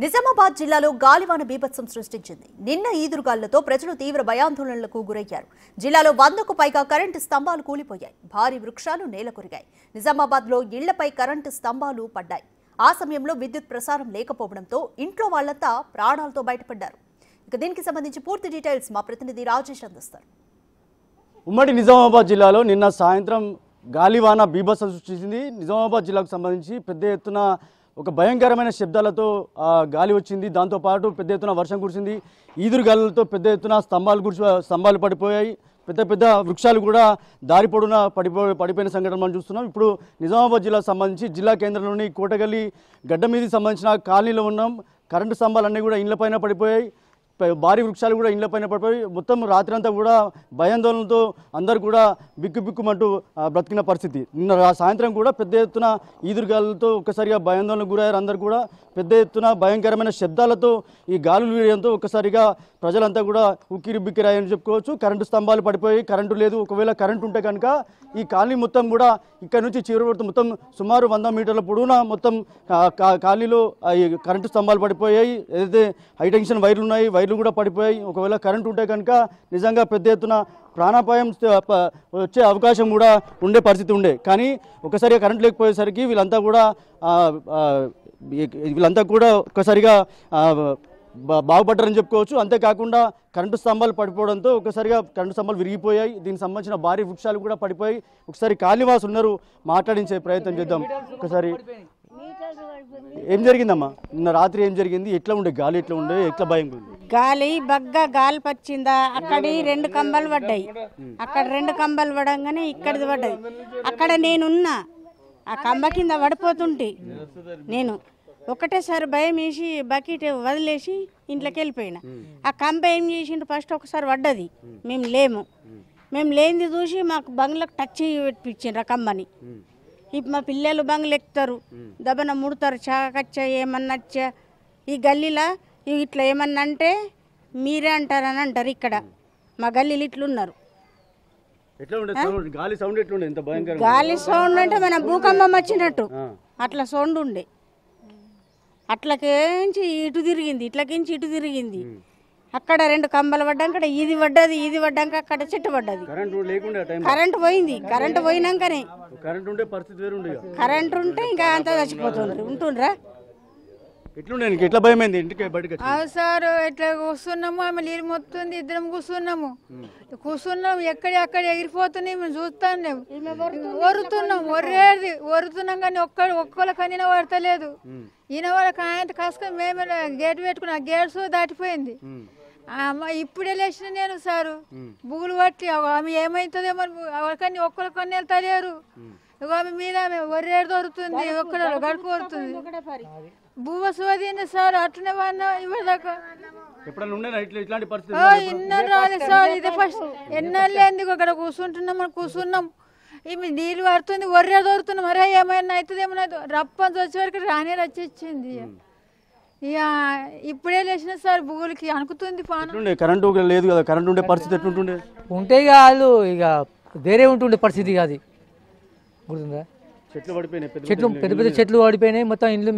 నిజామాబాద్ జిల్లాలో గాలివాన బీభత్సం సృష్టించింది. నిన్న ఈదురుగాళ్లతో ప్రజలు తీవ్ర భయాందోళనలకు గురయ్యారు. జిల్లాలో 100కు పైగా కరెంటు స్తంభాలు కూలిపోయాయి. భారీ వృక్షాలు నేలకొరిగాయి. నిజామాబాద్లో ఇళ్లపై కరెంటు స్తంభాలు పడ్డాయి. ఆ సమయంలో విద్యుత్ ప్రసారం లేకపోవడంతో ఇంట్లో వాళ్లంతా ప్రాణాలతో బయటపడ్డారు. ఇక దీనికి సంబంధించి పూర్తి డీటెయిల్స్ మా ప్రతినిధి రాజేష్ అందిస్తారు. ఉమ్మడి నిజామాబాద్ జిల్లాలో నిన్న సాయంత్రం గాలివాన బీభత్సం సృష్టించింది. నిజామాబాద్ జిల్లాకు సంబంధించి పెద్ద ఎత్తున ఒక భయంకరమైన శబ్దాలతో గాలి వచ్చింది. దాంతోపాటు పెద్ద ఎత్తున వర్షం కురిసింది. ఈదురుగాలులతో పెద్ద ఎత్తున స్తంభాలు పడిపోయాయి. పెద్ద పెద్ద వృక్షాలు కూడా దారి పొడున పడిపోయిన సంఘటన మనం చూస్తున్నాం. ఇప్పుడు నిజామాబాద్ జిల్లాకు సంబంధించి జిల్లా కేంద్రంలోని కోటగల్లి గడ్డ మీదకి సంబంధించిన కాలనీలో ఉన్నాం. కరెంటు స్తంభాలన్నీ కూడా ఇళ్లపైన పడిపోయాయి. భారీ వృక్షాలు కూడా ఇళ్లపైన పడిపోయి మొత్తం రాత్రి అంతా కూడా భయాందోళనతో అందరూ కూడా బిక్కుమంటూ బ్రతికిన పరిస్థితి. నిన్న సాయంత్రం కూడా పెద్ద ఎత్తున ఈదురుగాలులతో ఒక్కసారిగా భయాందోళనకు గురయ్యారు. అందరూ కూడా పెద్ద ఎత్తున భయంకరమైన శబ్దాలతో ఈ గాలులు వీయడంతో ఒక్కసారిగా ప్రజలంతా కూడా ఉక్కిరిబిక్కిరాయని చెప్పుకోవచ్చు. కరెంటు స్తంభాలు పడిపోయి కరెంటు లేదు. ఒకవేళ కరెంటు ఉంటే కనుక ఈ కాలనీ మొత్తం కూడా ఇక్కడ నుంచి చివరి మొత్తం సుమారు 100 మీటర్ల పొడవునా మొత్తం కాలనీలో ఈ కరెంటు స్తంభాలు పడిపోయాయి. ఏదైతే హైటెన్షన్ వైర్లు ఉన్నాయి, వైర్లు కూడా పడిపోయాయి. ఒకవేళ కరెంటు ఉంటే కనుక నిజంగా పెద్ద ఎత్తున ప్రాణాపాయం వచ్చే అవకాశం కూడా ఉండే పరిస్థితి ఉండే. కానీ ఒకసారిగా కరెంటు లేకపోయేసరికి వీళ్ళంతా కూడా ఒక్కసారిగా బాగుపడ్డారని చెప్పుకోవచ్చు. అంతేకాకుండా కరెంటు స్తంభాలు పడిపోవడంతో ఒకసారిగా కరెంటు స్తంభాలు విరిగిపోయాయి. దీనికి సంబంధించిన భారీ వృక్షాలు కూడా పడిపోయి ఒకసారి కాలనీవాసులు ఉన్నారు, మాట్లాడించే ప్రయత్నం చేద్దాం. ఒకసారి ఏం జరిగిందమ్మా నిన్న రాత్రి? ఏం జరిగింది? ఎట్లా ఉండే గాలి? ఎట్లా ఉండే? ఎట్లా భయం? గాలి బగ్గా గాలి పచ్చిందా? అక్కడి 2 కంబాలు పడ్డాయి. అక్కడ 2 కంబాలు పడంగానే ఇక్కడిది పడ్డది. అక్కడ నేనున్నా ఆ కంబ కింద పడిపోతుంటే నేను ఒకటేసారి భయం వేసి బకెట్ వదిలేసి ఇంట్లోకి వెళ్ళిపోయినా. ఆ కంబ ఏం చేసిండు, ఫస్ట్ ఒకసారి పడ్డది. మేము లేనిది చూసి మాకు బంగ్లకు టచ్ పెట్టించిండ్రు ఆ కంబని. ఇప్పుడు మా పిల్లలు బంగ్లు ఎక్కుతారు, దబన ముడతారు. చాకచ్చా ఏమన్నచ్చా ఈ గల్లీలో ఇట్లా ఏమన్నా అంటే మీరే అంటారని అంటారు. ఇక్కడ మా గల్లీలు ఇట్లున్నారు. గాలి సౌండ్ అంటే మన భూకంపం వచ్చినట్టు అట్లా సౌండ్ ఉండే. అట్లకించి ఇటు తిరిగింది, ఇట్లకించి ఇటు తిరిగింది. అక్కడ 2 కంబాలు పడ్డాక అక్కడ ఇది పడ్డాక అక్కడ చెట్టు పడ్డది. కరెంటు పోయింది. కరెంటు పోయినాకనే కరెంటు ఉంటే ఇంకా అంతా ఉంటుండ్రా. ఎట్లా భయమైంది? సార్ ఎట్లా కూర్చున్నాము, ఆమె నీళ్ళు మొత్తుంది. ఇద్దరం కూర్చున్నాం ఎక్కడ ఎగిరిపోతున్నాయి. మేము చూస్తాను, వరుతున్నాం కానీ ఒక్కళ్ళ కనీన పడతలేదు. ఈయన వాళ్ళకి ఆయన కాసుకొని మేము గేట్ పెట్టుకున్నా, గేట్స్ దాటిపోయింది. ఇప్పుడే లేచిన నేను సారు బుగులు పట్టి ఆమె ఏమైతుందేమో కానీ ఒక్కళ్ళ కొన్ని వెళ్తలేరు. ఆమె మీద ఆమె ఒర్రేడు దొరుకుతుంది, ఒక్కడు గడుపు వరుతుంది. భూవసవదింది సార్. అట్లనే వాడినా ఇవ్వదాకా ఇన్నర్ రాలేదు సార్. ఇదే ఫస్ట్ ఎన్నెళ్ళు ఎందుకు అక్కడ కూర్చున్నాం. ఈమె నీళ్ళు పడుతుంది, ఒర్రే దొరుకుతున్నాం. మరే ఏమైనా అవుతుందేమో రప్పని వచ్చే వరకు రానే వచ్చేసింది. ఇక ఇప్పుడే లేచిన సార్ బుగులకి అనుకుతుంది. కరెంటు లేదు కదా, కరెంటు ఉండే పరిస్థితి ఎట్లుంటుండే? ఉంటే వాళ్ళు ఇక వేరే ఉంటుండే పరిస్థితి కాదు. గుర్తుందా? చెట్లు పెద్ద పెద్ద చెట్లు పడిపోయినాయి. మొత్తం ఇండ్ల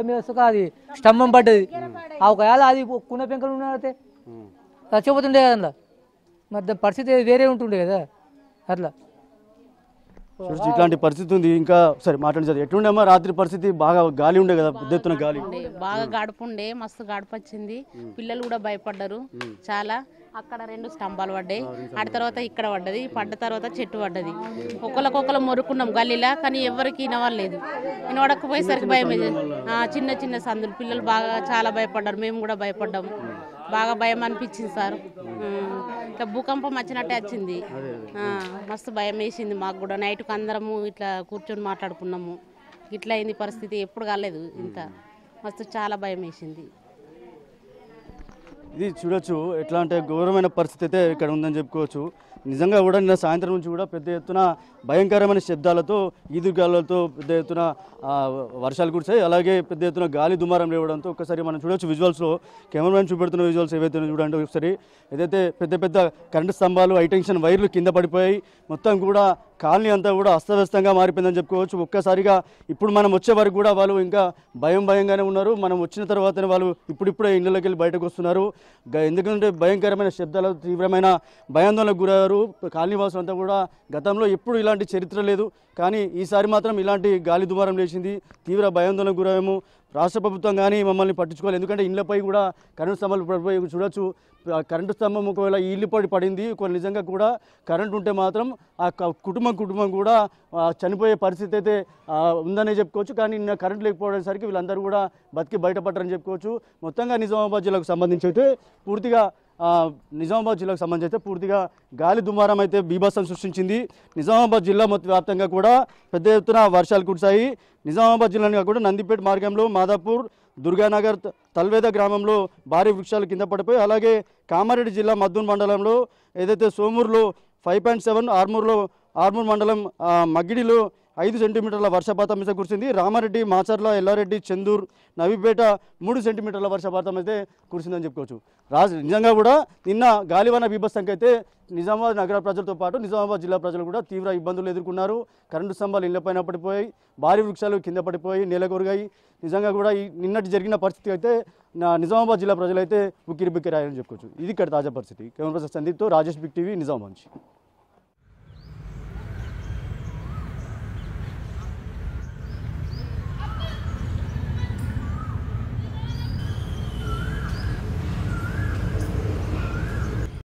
మీద వస్తాక అది స్తంభం పడ్డది. ఒకవేళ అది కున్న పెంకలు ఉన్నట్టే చచ్చిపోతుండే కదా. అందులో మరి పరిస్థితి వేరే ఉంటుండే కదా. అట్లా ఇట్లాంటి పరిస్థితి ఉంది. ఇంకా సరే మాట్లాడి ఎట్లుండేమ్మా రాత్రి పరిస్థితి? బాగా గాలి ఉండే కదా, పెద్ద ఎత్తున గాలి. బాగా గడుపుండే, మస్తు గడుపు వచ్చింది. పిల్లలు కూడా భయపడ్డారు చాలా. అక్కడ 2 స్తంభాలు పడ్డాయి. ఆడి తర్వాత ఇక్కడ పడ్డది. పడ్డ తర్వాత చెట్టు పడ్డది. ఒకళ్ళకొకళ్ళు మొరుకున్నాం గల్లీలా, కానీ ఎవరికి వినవాలేదు. వినవడకపోయేసరికి భయం. చిన్న చిన్న సందులు, పిల్లలు బాగా చాలా భయపడ్డారు. మేము కూడా భయపడ్డాము. బాగా భయం అనిపించింది సార్. ఇట్లా భూకంపం వచ్చినట్టే వచ్చింది. మస్తు భయం వేసింది మాకు కూడా. నైట్కి అందరము ఇట్లా కూర్చొని మాట్లాడుకున్నాము. ఇట్లా అయింది పరిస్థితి, ఎప్పుడు కాలేదు ఇంత. మస్తు చాలా భయం వేసింది. ఇది చూడొచ్చు ఎట్లా అంటే ఘోరమైన పరిస్థితి అయితే ఇక్కడ ఉందని చెప్పుకోవచ్చు. నిజంగా కూడా నిన్న సాయంత్రం నుంచి కూడా పెద్ద ఎత్తున భయంకరమైన శబ్దాలతో ఈదుగాలతో పెద్ద ఎత్తున వర్షాలు కురిశాయి. అలాగే పెద్ద ఎత్తున గాలి దుమారం లేవడంతో ఒకసారి మనం చూడొచ్చు విజువల్స్లో, కెమెరామెన్ చూపెడుతున్న విజువల్స్ ఏవైతే చూడండి ఒకసారి. ఏదైతే పెద్ద పెద్ద కరెంటు స్తంభాలు, హైటెన్షన్ వైర్లు కింద పడిపోయాయి. మొత్తం కూడా కాలనీ అంతా కూడా అస్తవ్యస్తంగా మారిపోయిందని చెప్పుకోవచ్చు. ఒక్కసారిగా ఇప్పుడు మనం వచ్చే వరకు కూడా వాళ్ళు ఇంకా భయంగానే ఉన్నారు. మనం వచ్చిన తర్వాతనే వాళ్ళు ఇప్పుడిప్పుడే ఇళ్ళలోకి వెళ్ళి బయటకు వస్తున్నారు. ఎందుకంటే భయంకరమైన శబ్దాలు, తీవ్రమైన భయాందోళనకు గురయ్యారు కాలనీవాసులు అంతా కూడా. గతంలో ఎప్పుడు ఇలాంటి చరిత్ర లేదు, కానీ ఈసారి మాత్రం ఇలాంటి గాలి దుమారం లేచింది. తీవ్ర భయాందోళనకు గురయ్యాము. రాష్ట్ర ప్రభుత్వం కానీ మమ్మల్ని పట్టించుకోవాలి. ఎందుకంటే ఇళ్లపై కూడా కరెంటు స్తంభాలు పడిపోయి చూడొచ్చు. కరెంటు స్తంభం ఒకవేళ ఇల్లు పడింది, ఒకవేళ నిజంగా కూడా కరెంటు ఉంటే మాత్రం ఆ కుటుంబం కూడా చనిపోయే పరిస్థితి అయితే ఉందనే చెప్పుకోవచ్చు. కానీ నిన్న కరెంటు లేకపోవడానికి వీళ్ళందరూ కూడా బతికి బయటపడ్డారని చెప్పుకోవచ్చు. మొత్తంగా నిజామాబాద్ జిల్లాకు సంబంధించి అయితే పూర్తిగా గాలి దుమారం అయితే బీభత్సం సృష్టించింది. నిజామాబాద్ జిల్లా మొత్తం వ్యాప్తంగా కూడా పెద్ద ఎత్తున వర్షాలు కురిశాయి. నిజామాబాద్ జిల్లాని కాకుండా నందిపేట మార్గంలో మాదాపూర్, దుర్గానగర్, తల్వేద గ్రామంలో భారీ వృక్షాలు కింద పడిపోయి, అలాగే కామారెడ్డి జిల్లా మద్దూన్ మండలంలో ఏదైతే సోమూరులో 5.7, ఆర్మూర్ మండలం మగ్గిడిలో 5 సెంటీమీటర్ల వర్షపాతం అయితే కురిసింది. రామారెడ్డి, మాచర్ల, ఎల్లారెడ్డి, చందూర్, నవీపేట 3 సెంటీమీటర్ల వర్షపాతం అయితే కురిసిందని చెప్పుకోవచ్చు. నిజంగా కూడా నిన్న గాలివాన బీభత్సంకి అయితే నిజామాబాద్ నగర ప్రజలతో పాటు నిజామాబాద్ జిల్లా ప్రజలు కూడా తీవ్ర ఇబ్బందులు ఎదుర్కొన్నారు. కరెంటు స్తంభాలు ఇళ్లపైన పడిపోయాయి, భారీ వృక్షాలు కింద పడిపోయి నేలకొరిగాయి. నిజంగా కూడా ఈ నిన్నటి జరిగిన పరిస్థితి అయితే నిజామాబాద్ జిల్లా ప్రజలు అయితే ఉక్కిరిబిక్కిరాయని చెప్పుకోవచ్చు. ఇది ఇక్కడ తాజా పరిస్థితి. కెమెరా పర్సన్ సందీప్తో రాజేష్, బిగ్ టీవీ, నిజామాబాద్.